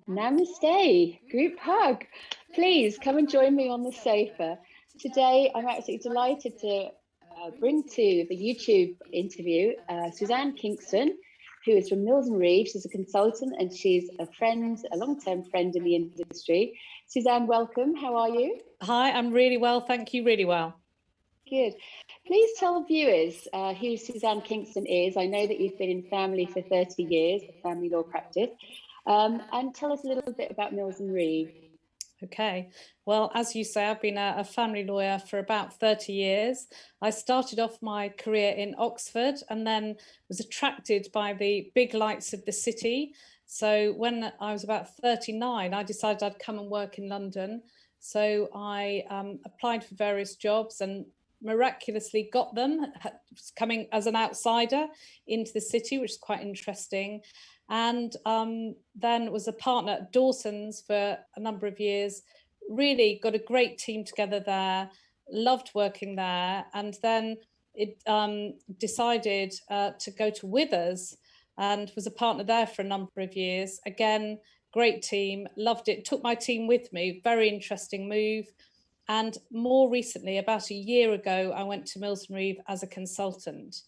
Namaste, group hug. Please come and join me on the sofa. Today, I'm absolutely delighted to bring to the YouTube interview Suzanne Kingston, who is from Mills Reeve. She's a consultant and she's a friend, a long-term friend in the industry. Suzanne, welcome. How are you? Hi, I'm really well. Thank you. Really well. Good. Please tell viewers who Suzanne Kingston is. I know that you've been in family for 30 years, family law practice. And tell us a little bit about Mills Reeve. Okay, well, as you say, I've been a family lawyer for about 30 years. I started off my career in Oxford and then was attracted by the big lights of the city. So when I was about 39, I decided I'd come and work in London. So I applied for various jobs and miraculously got them, coming as an outsider into the city, which is quite interesting. And then was a partner at Dawson's for a number of years, really got a great team together there, loved working there. And then it decided to go to Withers and was a partner there for a number of years. Again, great team, loved it, took my team with me, very interesting move. And more recently, about a year ago, I went to Mills Reeve as a consultant.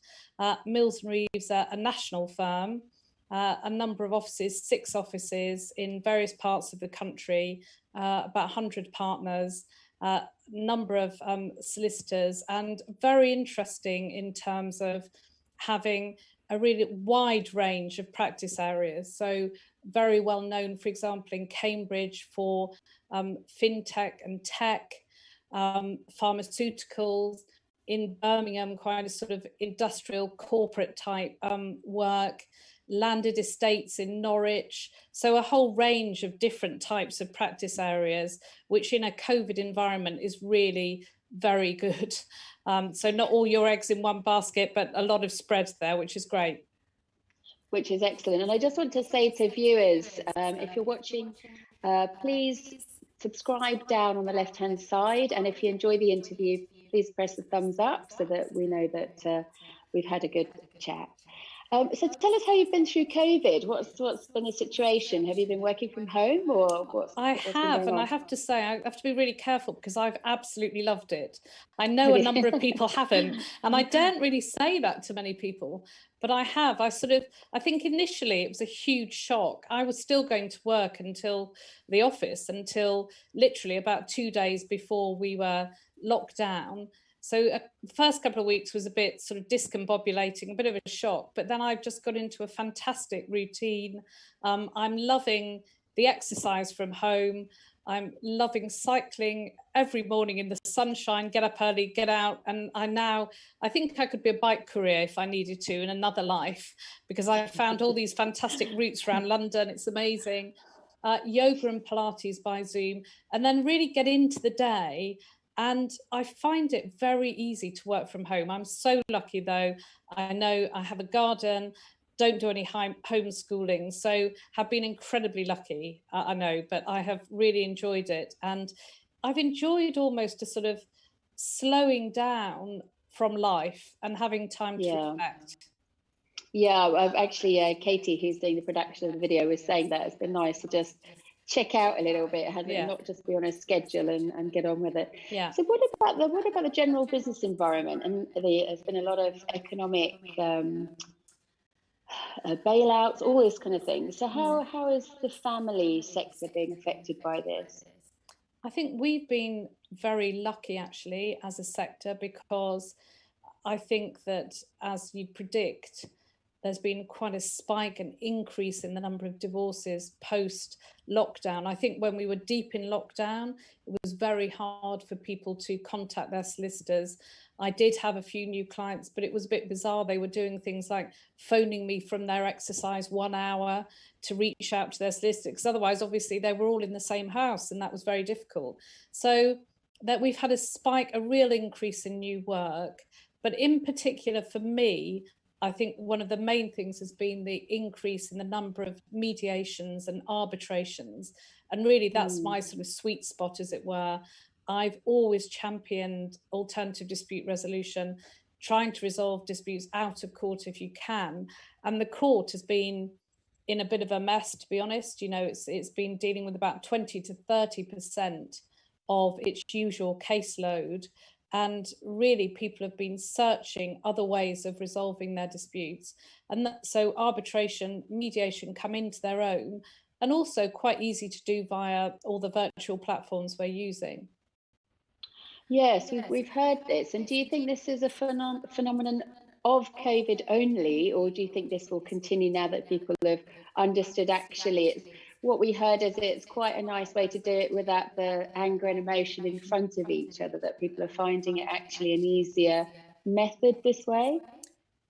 Mills Reeve's a national firm. A number of offices, 6 offices in various parts of the country, about 100 partners, number of solicitors, and very interesting in terms of having a really wide range of practice areas. So very well known, for example, in Cambridge for fintech and tech, pharmaceuticals, in Birmingham, quite a sort of industrial corporate type work, landed estates in Norwich. So a whole range of different types of practice areas, which in a COVID environment is really very good. So not all your eggs in one basket, but a lot of spread there, which is great. Which is excellent. And I just want to say to viewers, if you're watching, please subscribe down on the left-hand side. And if you enjoy the interview, please press the thumbs up so that we know that we've had a good chat. So tell us how you've been through COVID. What's been the situation? Have you been working from home or what's I have, and I have to say, I have to be really careful because I've absolutely loved it. I know a number of people haven't, and I daren't really say that to many people, but I have. I think initially it was a huge shock. I was still going to work until the office until literally about 2 days before we were locked down. So the first couple of weeks was a bit sort of discombobulating, a bit of a shock, but then I've just got into a fantastic routine. I'm loving the exercise from home. I'm loving cycling every morning in the sunshine, get up early, get out. And I think I could be a bike courier if I needed to in another life, because I found all these fantastic routes around London. It's amazing. Yoga and Pilates by Zoom, and then really get into the day. And I find it very easy to work from home. I'm so lucky, though. I know I have a garden, don't do any homeschooling, so have been incredibly lucky, I know, but I have really enjoyed it. And I've enjoyed almost a sort of slowing down from life and having time to reflect. Yeah, I've actually, Katie, who's doing the production of the video, was saying that it's been nice to just check out a little bit, not just be on a schedule and get on with it. Yeah. So what about the general business environment? And there's been a lot of economic bailouts, all this kind of thing. So how is the family sector being affected by this? I think we've been very lucky actually as a sector, because I think that, as you predict, there's been quite a spike and increase in the number of divorces post-lockdown. I think when we were deep in lockdown, it was very hard for people to contact their solicitors. I did have a few new clients, but it was a bit bizarre. They were doing things like phoning me from their exercise 1 hour to reach out to their solicitor, because otherwise, obviously, they were all in the same house, and that was very difficult. So that we've had a spike, a real increase in new work. But in particular, for me, I think one of the main things has been the increase in the number of mediations and arbitrations. And really, that's my sort of sweet spot, as it were. I've always championed alternative dispute resolution, trying to resolve disputes out of court if you can. And the court has been in a bit of a mess, to be honest. You know, it's been dealing with about 20 to 30% of its usual caseload. And really, people have been searching other ways of resolving their disputes. And so arbitration, mediation come into their own, and also quite easy to do via all the virtual platforms we're using. Yes, we've heard this. And do you think this is a phenomenon of COVID only, or do you think this will continue now that people have understood actually it's what we heard is it's quite a nice way to do it without the anger and emotion in front of each other, that people are finding it actually an easier method this way?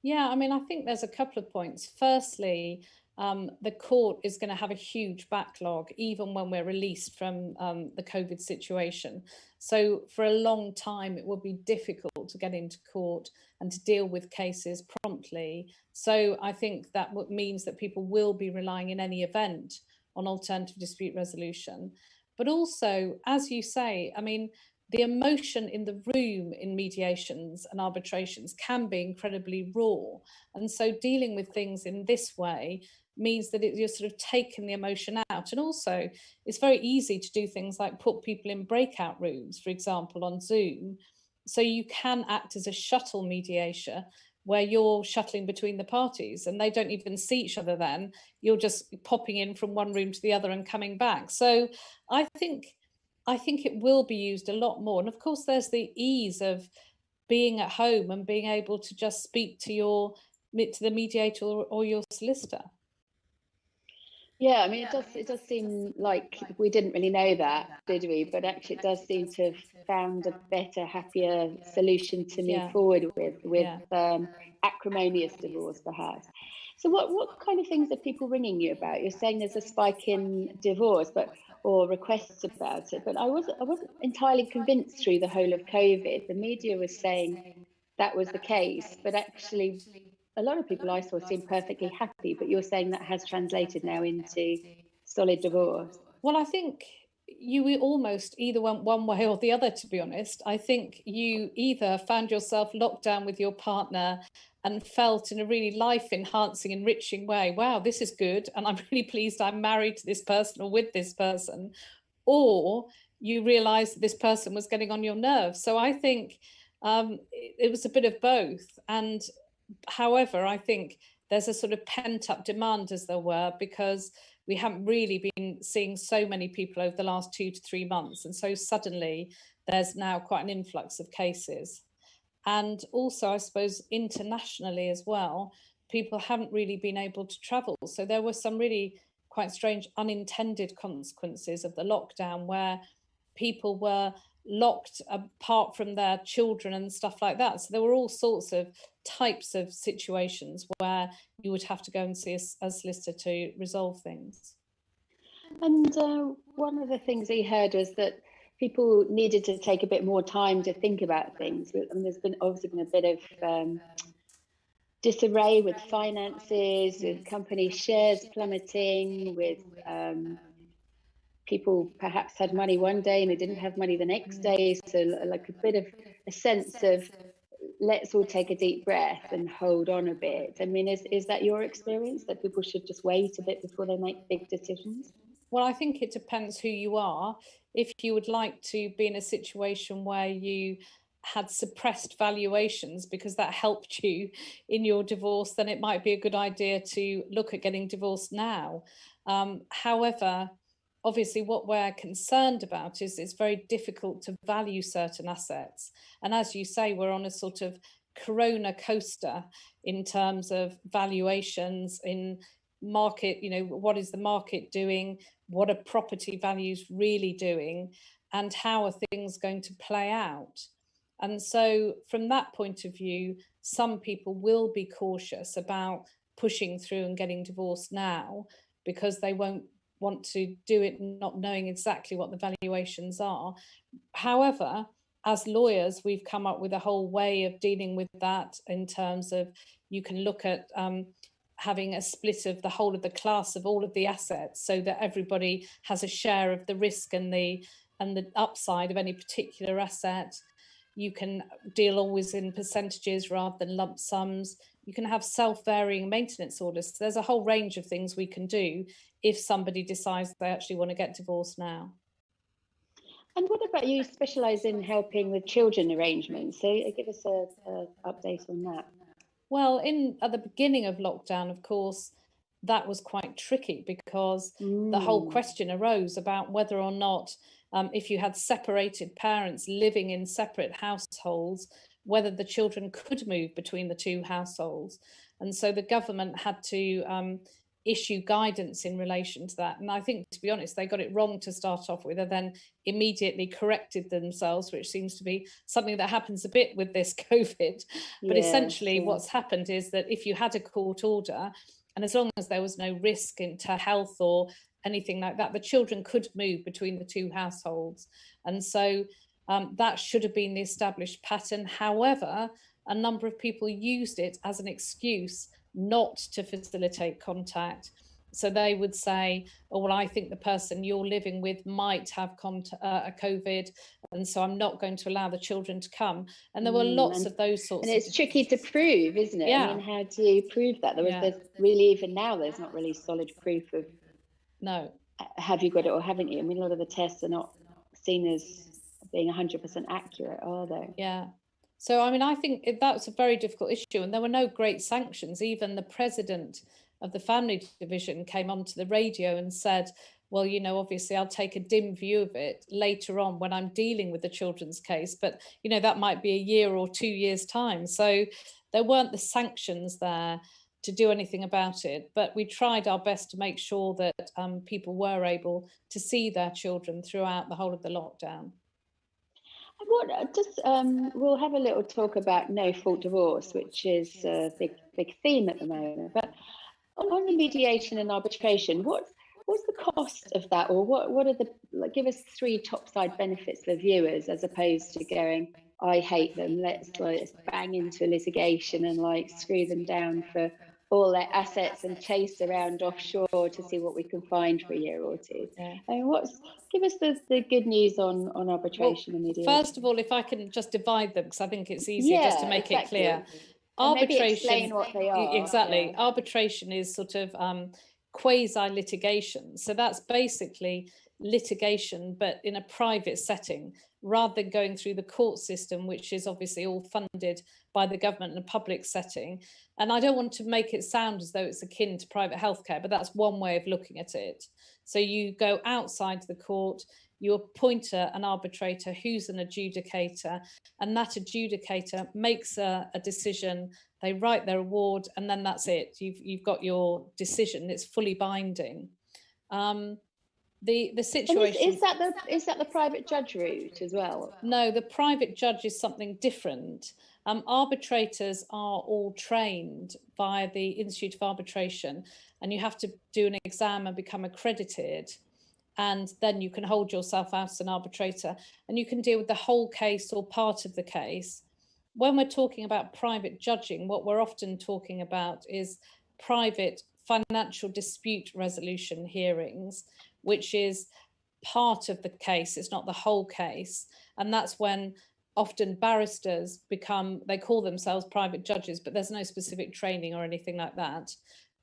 Yeah, I mean, I think there's a couple of points. Firstly, the court is going to have a huge backlog, even when we're released from the COVID situation. So for a long time, it will be difficult to get into court and to deal with cases promptly. So I think that means that people will be relying in any event on alternative dispute resolution. But also, as you say, I mean, the emotion in the room in mediations and arbitrations can be incredibly raw. And so dealing with things in this way means that you're sort of taking the emotion out. And also, it's very easy to do things like put people in breakout rooms, for example, on Zoom. So you can act as a shuttle mediator, where you're shuttling between the parties and they don't even see each other then. You're just popping in from one room to the other and coming back. So I think it will be used a lot more. And of course, there's the ease of being at home and being able to just speak to the mediator or your solicitor. Yeah, I mean, it does seem like we didn't really know that, did we? But actually, it does seem to have found a better, happier solution to move forward with acrimonious divorce, perhaps. So, what kind of things are people ringing you about? You're saying there's a spike in divorce, or requests about it. But I wasn't entirely convinced through the whole of COVID. The media was saying that was the case, but actually, a lot of people I saw seemed perfectly happy, but you're saying that has translated now into solid divorce. Well, I think you almost either went one way or the other, to be honest. I think you either found yourself locked down with your partner and felt in a really life-enhancing, enriching way, wow, this is good, and I'm really pleased I'm married to this person or with this person, or you realised that this person was getting on your nerves. So I think it was a bit of both. And however, I think there's a sort of pent-up demand, as there were, because we haven't really been seeing so many people over the last 2 to 3 months. And so suddenly there's now quite an influx of cases. And also, I suppose, internationally as well, people haven't really been able to travel. So there were some really quite strange unintended consequences of the lockdown, where people were locked apart from their children and stuff like that. So there were all sorts of types of situations where you would have to go and see a solicitor to resolve things. And one of the things I heard was that people needed to take a bit more time to think about things. And there's obviously been a bit of disarray with finances, with company shares plummeting, with people perhaps had money one day and they didn't have money the next day. So like a bit of a sense of, let's all take a deep breath and hold on a bit. I mean, is that your experience, that people should just wait a bit before they make big decisions? Well, I think it depends who you are. If you would like to be in a situation where you had suppressed valuations because that helped you in your divorce, then it might be a good idea to look at getting divorced now. However, obviously what we're concerned about is it's very difficult to value certain assets. And as you say, we're on a sort of corona coaster in terms of valuations in market. You know, what is the market doing? What are property values really doing? And how are things going to play out? And so from that point of view, some people will be cautious about pushing through and getting divorced now, because they won't want to do it not knowing exactly what the valuations are. However, as lawyers, we've come up with a whole way of dealing with that, in terms of you can look at having a split of the whole of the class of all of the assets, so that everybody has a share of the risk and the upside of any particular asset. You can deal always in percentages rather than lump sums. You can have self-varying maintenance orders. So there's a whole range of things we can do if somebody decides they actually want to get divorced now. And what about you specialise in helping with children arrangements? So give us a update on that. Well, at the beginning of lockdown, of course, that was quite tricky because the whole question arose about whether or not, if you had separated parents living in separate households, whether the children could move between the two households. And so the government had to issue guidance in relation to that. And I think, to be honest, they got it wrong to start off with and then immediately corrected themselves, which seems to be something that happens a bit with this COVID. But essentially what's happened is that if you had a court order, and as long as there was no risk to health or anything like that, the children could move between the two households. And so that should have been the established pattern. However, a number of people used it as an excuse not to facilitate contact. So they would say, oh, well, I think the person you're living with might have a COVID, and so I'm not going to allow the children to come. And there were lots of those sorts of... And it's tricky to prove, isn't it? Yeah. I mean, how do you prove that? There's really, even now, there's not really solid proof of... No. Have you got it or haven't you? I mean, a lot of the tests are not seen as being 100% accurate, are they? Yeah. So, I mean, I think that's a very difficult issue, and there were no great sanctions. Even the president of the family division came onto the radio and said, well, you know, obviously I'll take a dim view of it later on when I'm dealing with the children's case, but, you know, that might be a year or 2 years' time. So there weren't the sanctions there to do anything about it, but we tried our best to make sure that people were able to see their children throughout the whole of the lockdown. We'll have a little talk about no-fault divorce, which is a big theme at the moment. But on the mediation and arbitration, what's the cost of that, or what are give us 3 topside benefits for viewers, as opposed to going, I hate them, let's bang into litigation and screw them down for all their assets and chase around offshore to see what we can find for a year or two. Yeah. I mean, give us the good news on arbitration and mediation. First of all, if I can just divide them, because I think it's easier just to make it clear. Arbitration, maybe explain what they are. Exactly. Yeah. Arbitration is sort of quasi-litigation. So that's basically litigation, but in a private setting, rather than going through the court system, which is obviously all funded by the government in a public setting. And I don't want to make it sound as though it's akin to private healthcare, but that's one way of looking at it. So you go outside the court, you appoint an arbitrator who's an adjudicator, and that adjudicator makes a decision, they write their award, and then that's it. You've got your decision, it's fully binding. The situation... Is that the private judge route as well? No, the private judge is something different. Arbitrators are all trained via the Institute of Arbitration, and you have to do an exam and become accredited. And then you can hold yourself out as an arbitrator, and you can deal with the whole case or part of the case. When we're talking about private judging, what we're often talking about is private financial dispute resolution hearings, which is part of the case, it's not the whole case. And that's when often barristers they call themselves private judges, but there's no specific training or anything like that.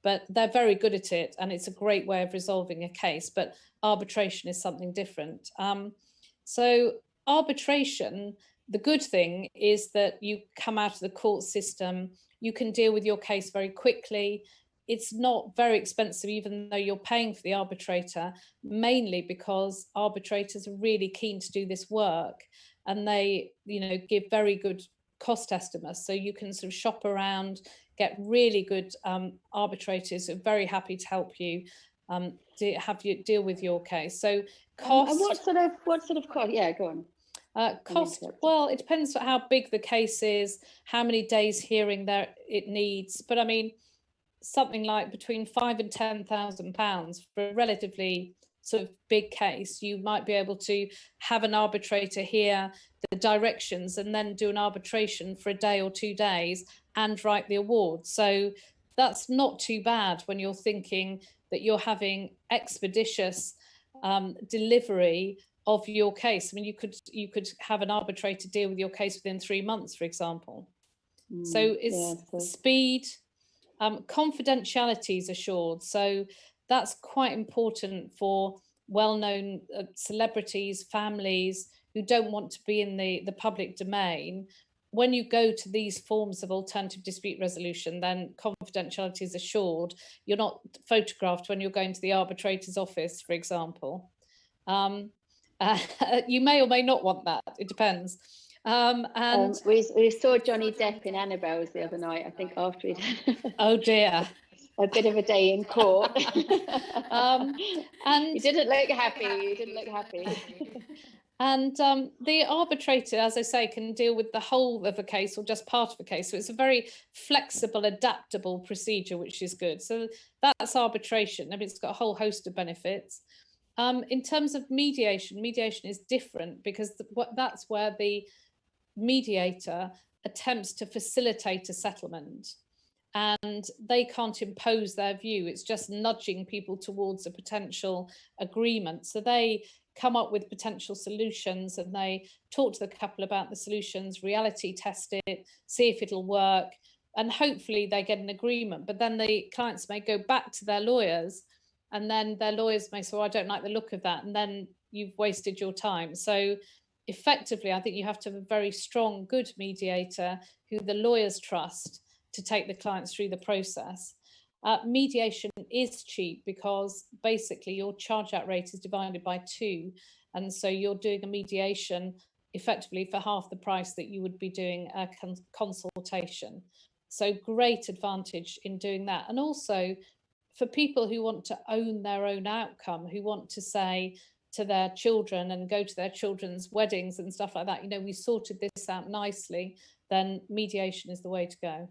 But they're very good at it, and it's a great way of resolving a case. But arbitration is something different. So arbitration, the good thing is that you come out of the court system, you can deal with your case very quickly. It's not very expensive, even though you're paying for the arbitrator, mainly because arbitrators are really keen to do this work, and they, give very good cost estimates. So you can sort of shop around, get really good arbitrators who are very happy to help you deal with your case. So cost. And what sort of cost? Yeah, go on. Cost, well, it depends on how big the case is, how many days hearing it needs. But I mean, something like between £5,000 and £10,000 for a relatively sort of big case, you might be able to have an arbitrator hear the directions and then do an arbitration for a day or 2 days and write the award. So that's not too bad when you're thinking that you're having expeditious delivery of your case. I mean, you could have an arbitrator deal with your case within 3 months, for example. So it's speed, confidentiality is assured. So that's quite important for well-known celebrities, families who don't want to be in the public domain. When you go to these forms of alternative dispute resolution, then confidentiality is assured. You're not photographed when you're going to the arbitrator's office, for example. You may or may not want that. It depends. And we saw Johnny Depp in Annabelle's the other night, I think, after he'd oh dear, a bit of a day in court. And you didn't look happy. You didn't look happy. And the arbitrator, as I say, can deal with the whole of a case or just part of a case. So it's a very flexible, adaptable procedure, which is good. So that's arbitration. I mean, it's got a whole host of benefits. In terms of mediation, mediation is different because that's where the mediator attempts to facilitate a settlement, and they can't impose their view. It's just nudging people towards a potential agreement. So they come up with potential solutions and they talk to the couple about the solutions, reality test it, see if it'll work, and hopefully they get an agreement. But then the clients may go back to their lawyers, and then their lawyers may say, well, I don't like the look of that, and then you've wasted your time. So effectively, I think you have to have a very strong, good mediator who the lawyers trust to take the clients through the process. Mediation is cheap because basically your charge out rate is divided by 2. And so you're doing a mediation effectively for half the price that you would be doing a consultation. So great advantage in doing that. And also for people who want to own their own outcome, who want to say to their children and go to their children's weddings and stuff like that, you know, we sorted this out nicely, then mediation is the way to go.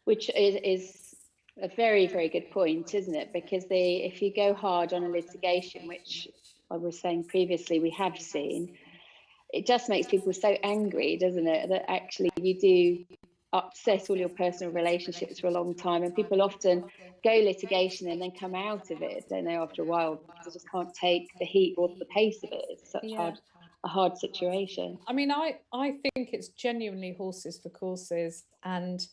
Which is a very, very good point, isn't it? Because if you go hard on a litigation, which I was saying previously we have seen, it just makes people so angry, doesn't it? That actually you do upset all your personal relationships for a long time, and people often go litigation and then come out of it, don't they, after a while, because they just can't take the heat or the pace of it. It's such a hard situation. I mean, I think it's genuinely horses for courses, and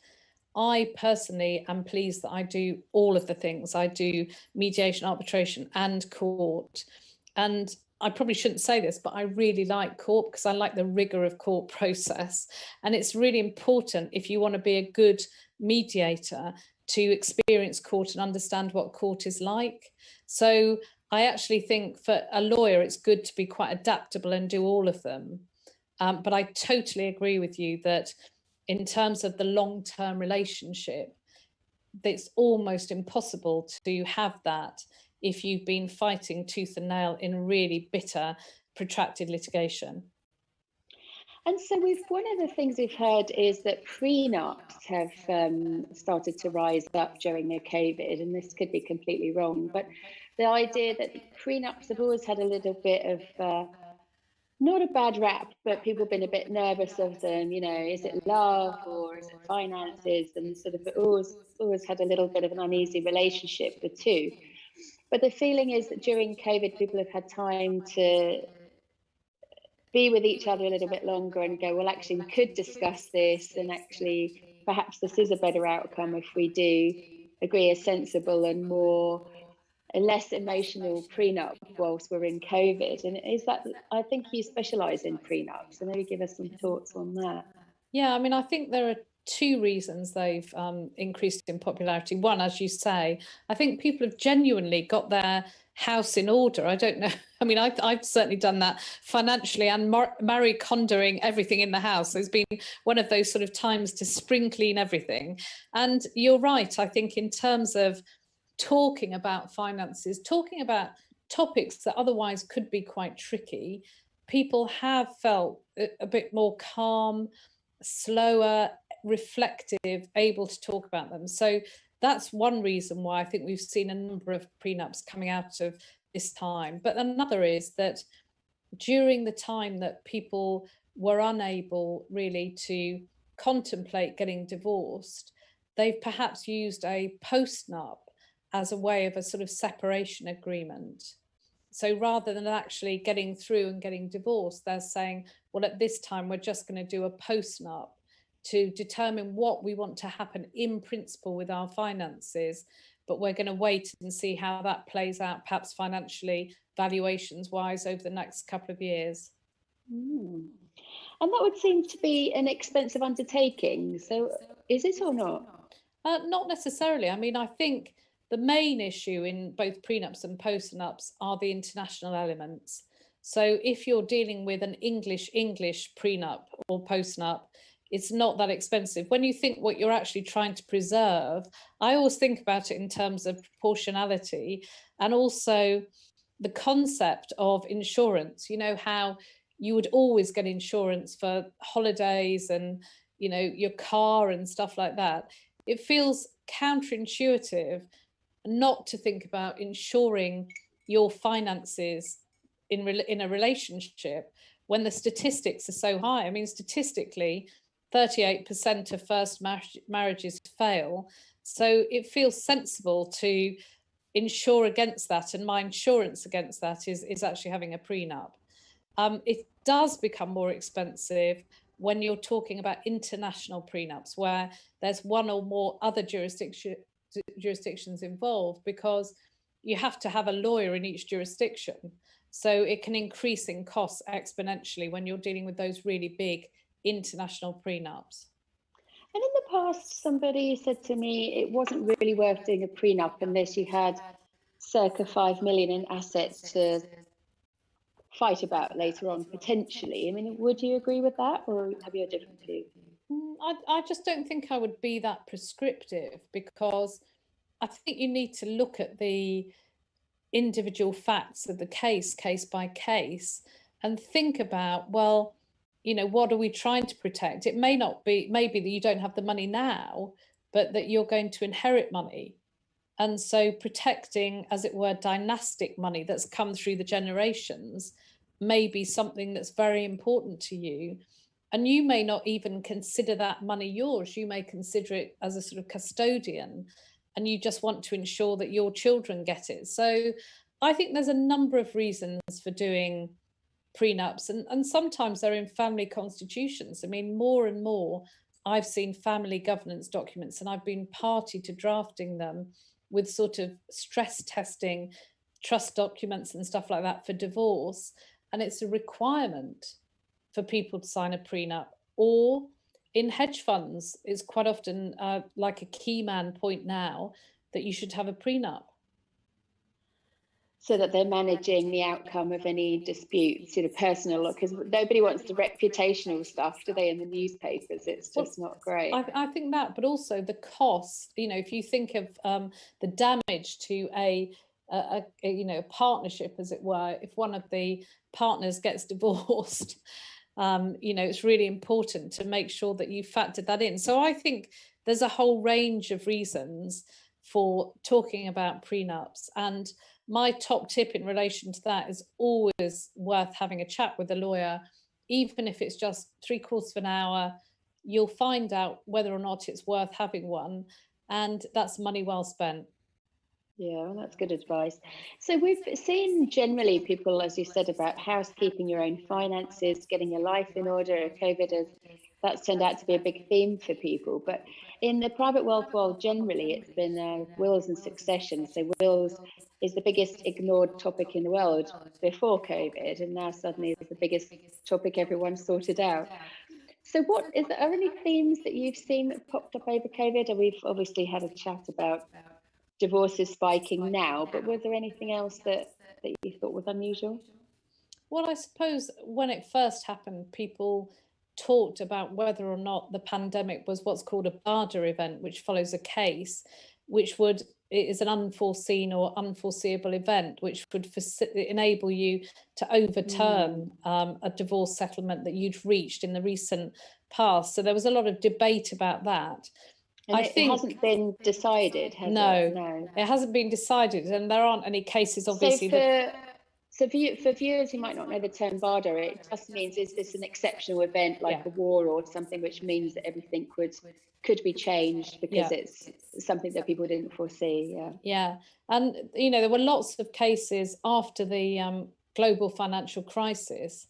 I personally am pleased that I do all of the things. I do mediation, arbitration and court. And I probably shouldn't say this, but I really like court because I like the rigor of court process. And it's really important, if you want to be a good mediator, to experience court and understand what court is like. So I actually think for a lawyer, it's good to be quite adaptable and do all of them. But I totally agree with you that in terms of the long-term relationship, it's almost impossible to have that if you've been fighting tooth and nail in really bitter, protracted litigation. And so one of the things we've heard is that prenups have started to rise up during the COVID, and this could be completely wrong, but the idea that prenups have always had a little bit of not a bad rap, but people have been a bit nervous of them. You know, is it love or is it finances? And sort of always had a little bit of an uneasy relationship with the two. But the feeling is that during COVID, people have had time to be with each other a little bit longer and go, well, actually, we could discuss this, and actually, perhaps this is a better outcome if we do agree a sensible and less emotional prenup whilst we're in COVID. And is that, I think you specialise in prenups, so maybe give us some thoughts on that. Yeah, I mean, I think there are 2 reasons they've increased in popularity. One, as you say, I think people have genuinely got their house in order. I don't know. I mean, I've certainly done that financially, and Marie Kondoing everything in the house. There's been one of those sort of times to spring clean everything. And you're right. I think in terms of talking about finances, talking about topics that otherwise could be quite tricky, people have felt a bit more calm, slower, reflective, able to talk about them. So that's one reason why I think we've seen a number of prenups coming out of this time. But another is that during the time that people were unable really to contemplate getting divorced, they've perhaps used a postnup as a way of a sort of separation agreement. So rather than actually getting through and getting divorced, they're saying, well, at this time, we're just going to do a post-nup to determine what we want to happen in principle with our finances. But we're going to wait and see how that plays out, perhaps financially, valuations wise, over the next couple of years. Mm. And that would seem to be an expensive undertaking. So is it or not? Not necessarily. I mean, I think the main issue in both prenups and postnups are the international elements. So if you're dealing with an English prenup or postnup, it's not that expensive. When you think what you're actually trying to preserve, I always think about it in terms of proportionality, and also the concept of insurance. You know, how you would always get insurance for holidays and, you know, your car and stuff like that. It feels counterintuitive not to think about insuring your finances in a relationship when the statistics are so high. I mean, statistically, 38% of first marriages fail. So it feels sensible to insure against that. And my insurance against that is actually having a prenup. It does become more expensive when you're talking about international prenups, where there's one or more other jurisdictions involved, because you have to have a lawyer in each jurisdiction. So it can increase in costs exponentially when you're dealing with those really big international prenups. And in the past, somebody said to me it wasn't really worth doing a prenup unless you had circa 5 million in assets to fight about later on, potentially. I mean, would you agree with that, or have you a different view? I just don't think I would be that prescriptive, because I think you need to look at the individual facts of the case by case, and think about, well, you know, what are we trying to protect? It may not be, maybe that you don't have the money now, but that you're going to inherit money. And so protecting, as it were, dynastic money that's come through the generations may be something that's very important to you. And you may not even consider that money yours. You may consider it as a sort of custodian, and you just want to ensure that your children get it. So I think there's a number of reasons for doing prenups, and sometimes they're in family constitutions. I mean, more and more I've seen family governance documents, and I've been party to drafting them, with sort of stress testing trust documents and stuff like that for divorce. And it's a requirement for people to sign a prenup. Or in hedge funds, it's quite often like a key man point now that you should have a prenup. So that they're managing the outcome of any disputes, you know, personal, because nobody wants the reputational stuff, do they, in the newspapers? It's just not great. I think that, but also the cost. You know, if you think of the damage to a you know, partnership, as it were, if one of the partners gets divorced, you know, it's really important to make sure that you factored that in. So I think there's a whole range of reasons for talking about prenups, and my top tip in relation to that is always worth having a chat with a lawyer, even if it's just 3/4 of an hour. You'll find out whether or not it's worth having one, and that's money well spent. Yeah, well, that's good advice. So we've seen generally people, as you said, about housekeeping your own finances, getting your life in order. That's turned out to be a big theme for people. But in the private wealth world, generally, it's been wills and succession. So wills is the biggest ignored topic in the world before COVID, and now suddenly it's the biggest topic everyone's sorted out. So are any themes that you've seen that popped up over COVID? And we've obviously had a chat about divorces spiking now, but was there anything else that you thought was unusual? Well, I suppose when it first happened, people talked about whether or not the pandemic was what's called a BARDA event, which follows a case, which is an unforeseen or unforeseeable event, which would enable you to overturn a divorce settlement that you'd reached in the recent past. So there was a lot of debate about that. And it hasn't been decided, has it? No, it hasn't been decided, and there aren't any cases, obviously. So for viewers who might not know the term BARDA, it just means, is this an exceptional event like a war or something, which means that everything would could be changed because it's something that people didn't foresee. Yeah. And, there were lots of cases after the global financial crisis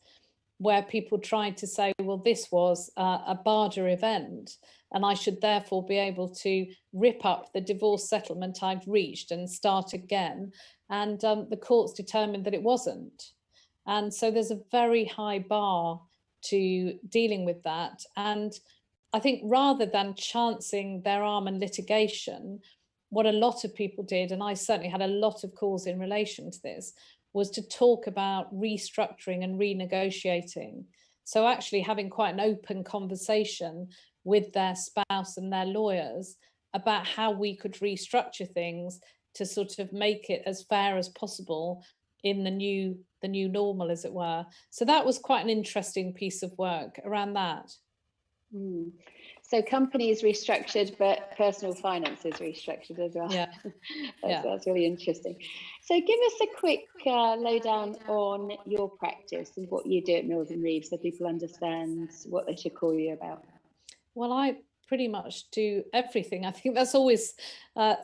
where people tried to say, well, this was a barter event, and I should therefore be able to rip up the divorce settlement I'd reached and start again. And the courts determined that it wasn't. And so there's a very high bar to dealing with that. And I think rather than chancing their arm in litigation, what a lot of people did, and I certainly had a lot of calls in relation to this, was to talk about restructuring and renegotiating. So actually having quite an open conversation with their spouse and their lawyers about how we could restructure things to sort of make it as fair as possible in the new normal, as it were. So that was quite an interesting piece of work around that. So companies restructured, but personal finances restructured as well. Yeah. That's really interesting. So give us a quick lowdown on your practice and what you do at Mills Reeve, so people understand what they should call you about. Well, I pretty much do everything. I think that's always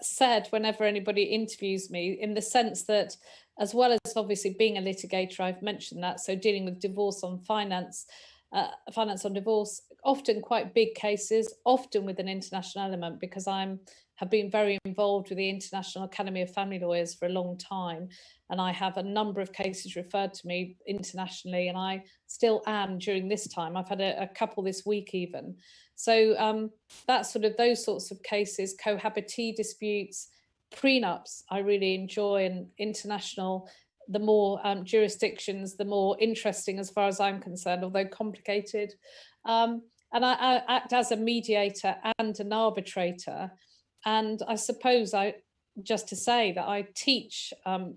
said whenever anybody interviews me, in the sense that, as well as obviously being a litigator, I've mentioned that, so dealing with divorce on finance, finance on divorce, often quite big cases, often with an international element, because have been very involved with the International Academy of Family Lawyers for a long time, and I have a number of cases referred to me internationally, and I still am during this time. I've had a couple this week even. So that's sort of those sorts of cases, cohabitee disputes, prenups I really enjoy, and international, the more jurisdictions, the more interesting as far as I'm concerned, although complicated. And I act as a mediator and an arbitrator. And I suppose just to say that I teach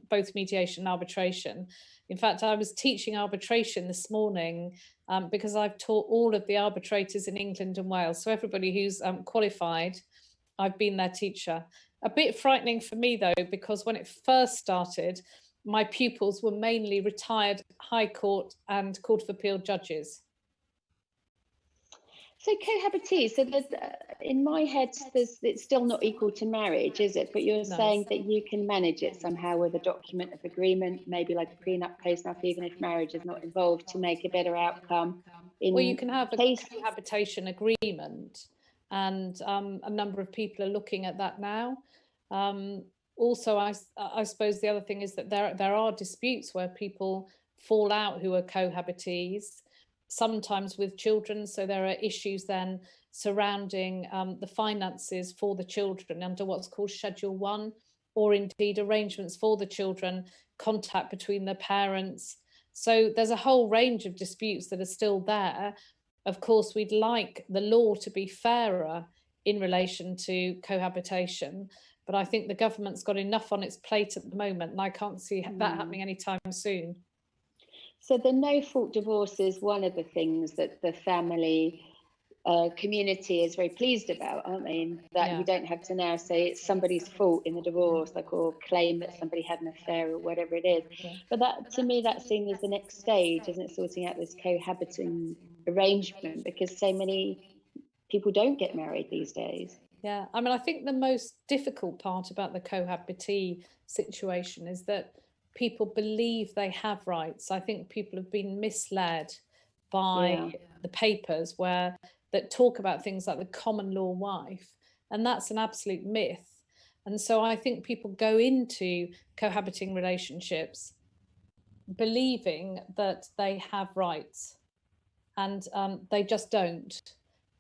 both mediation and arbitration. In fact, I was teaching arbitration this morning because I've taught all of the arbitrators in England and Wales. So everybody who's qualified, I've been their teacher. A bit frightening for me, though, because when it first started, my pupils were mainly retired High Court and Court of Appeal judges. So cohabitee, so in my head, it's still not equal to marriage, is it? But you're saying that you can manage it somehow with a document of agreement, maybe like a prenup, postnup, even if marriage is not involved, to make a better outcome. Well, you can have a cohabitation agreement, and a number of people are looking at that now. Also, I suppose the other thing is that there are disputes where people fall out who are cohabitees, sometimes with children. So there are issues then surrounding the finances for the children under what's called Schedule 1, or indeed arrangements for the children, contact between the parents. So there's a whole range of disputes that are still there. Of course, we'd like the law to be fairer in relation to cohabitation, but I think the government's got enough on its plate at the moment, and I can't see that happening anytime soon. So the no-fault divorce is one of the things that the family community is very pleased about, aren't they? That you don't have to now say it's somebody's fault in the divorce, like, or claim that somebody had an affair or whatever it is. But that, to me, that's seen as the next stage, isn't it? Sorting out this cohabiting arrangement, because so many people don't get married these days. Yeah, I mean, I think the most difficult part about the cohabitee situation is that people believe they have rights. I think people have been misled by the papers that talk about things like the common law wife, and that's an absolute myth. And so I think people go into cohabiting relationships believing that they have rights, and they just don't.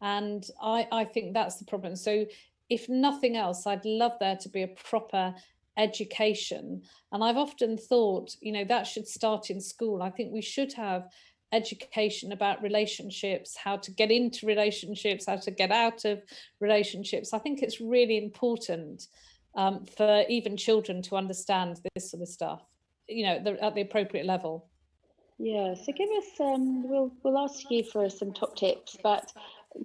And I think that's the problem. So if nothing else, I'd love there to be a proper education. And I've often thought, that should start in school. I think we should have education about relationships, how to get into relationships, how to get out of relationships. I think it's really important for even children to understand this sort of stuff, at the appropriate level. Yeah, so give us, we'll ask you for some top tips, but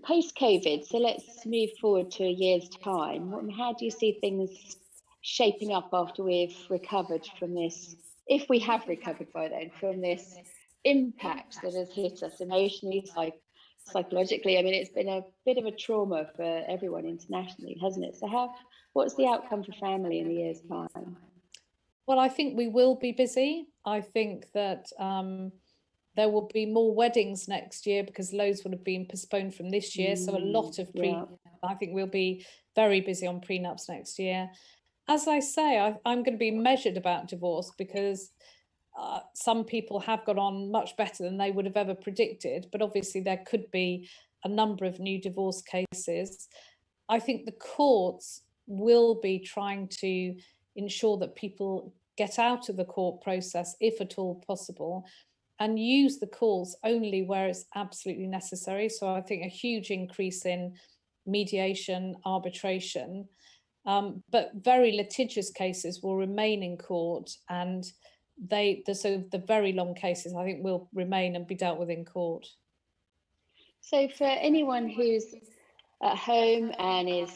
post-COVID, so let's move forward to a year's time. How do you see things shaping up after we've recovered from this, if we have recovered by then, from this impact that has hit us emotionally, psychologically. I mean, it's been a bit of a trauma for everyone internationally, hasn't it? So what's the outcome for family in a year's time? Well, I think we will be busy. I think that there will be more weddings next year because loads would have been postponed from this year. So a lot of I think we'll be very busy on prenups next year. As I say, I'm going to be measured about divorce because some people have got on much better than they would have ever predicted. But obviously there could be a number of new divorce cases. I think the courts will be trying to ensure that people get out of the court process, if at all possible, and use the courts only where it's absolutely necessary. So I think a huge increase in mediation, arbitration, but very litigious cases will remain in court, and the very long cases I think will remain and be dealt with in court. So for anyone who's at home and is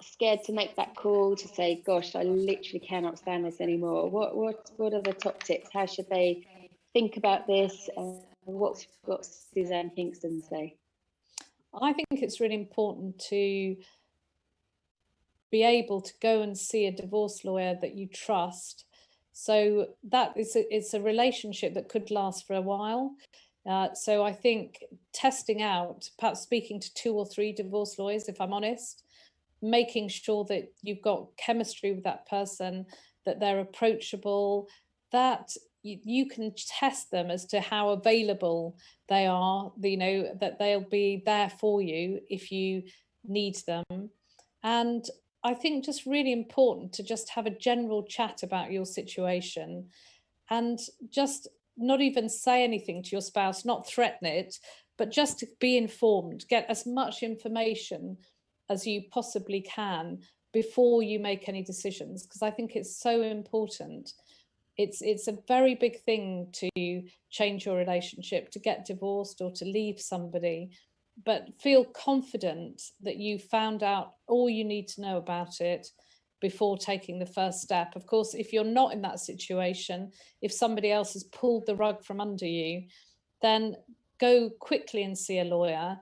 scared to make that call to say, gosh, I literally cannot stand this anymore, what are the top tips? How should they think about this? And what's Suzanne Kingston say? I think it's really important to be able to go and see a divorce lawyer that you trust. So that it's a relationship that could last for a while. So I think testing out, perhaps speaking to 2 or 3 divorce lawyers, if I'm honest, making sure that you've got chemistry with that person, that they're approachable, that you can test them as to how available they are, that they'll be there for you if you need them. And I think just really important to just have a general chat about your situation and just not even say anything to your spouse, not threaten it, but just to be informed, get as much information as you possibly can before you make any decisions, because I think it's so important. It's a very big thing to change your relationship, to get divorced or to leave somebody, but feel confident that you found out all you need to know about it before taking the first step. Of course, if you're not in that situation, if somebody else has pulled the rug from under you, then go quickly and see a lawyer,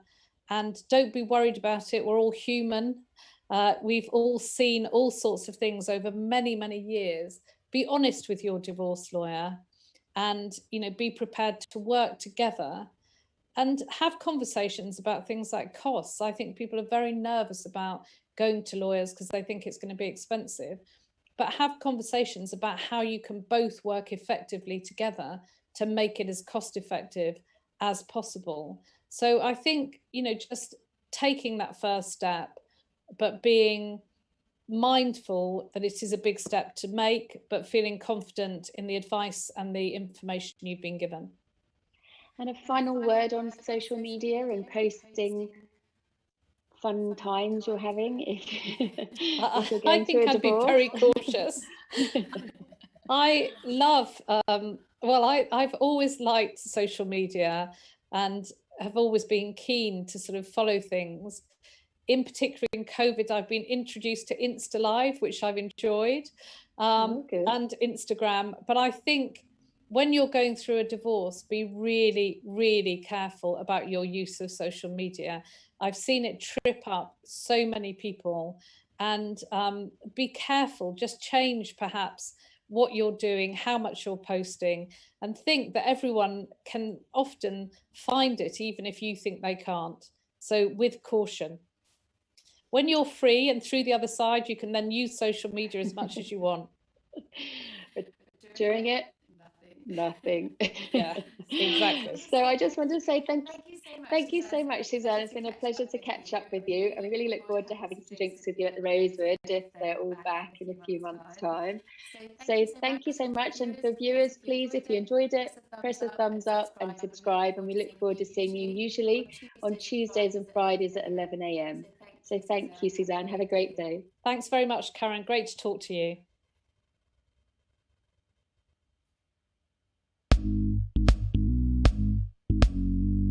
and don't be worried about it. We're all human. We've all seen all sorts of things over many, many years. Be honest with your divorce lawyer, and be prepared to work together and have conversations about things like costs. I think people are very nervous about going to lawyers because they think it's going to be expensive, but have conversations about how you can both work effectively together to make it as cost effective as possible. So I think, just taking that first step, but being mindful that it is a big step to make, but feeling confident in the advice and the information you've been given. And a final word on social media and posting fun times you're having if you're going through a divorce. I think I'd be very cautious. I love, I've always liked social media and have always been keen to sort of follow things. In particular, in COVID, I've been introduced to Insta Live, which I've enjoyed, and Instagram. But I think when you're going through a divorce, be really, really careful about your use of social media. I've seen it trip up so many people, and be careful. Just change perhaps what you're doing, how much you're posting, and think that everyone can often find it, even if you think they can't. So with caution. When you're free and through the other side, you can then use social media as much as you want. But during it, nothing. Yeah, exactly. So I just want to say thank you so much, Suzanne. It's been a pleasure to catch up with you, and I really look forward to having some drinks with you at the Rosewood if they're all back in a few months' time. So thank you so much, and for viewers, please, if you enjoyed it, press a thumbs up and subscribe, and we look forward to seeing you usually on Tuesdays and Fridays at 11 a.m. So thank you, Suzanne. Have a great day. Thanks very much, Karen. Great to talk to you.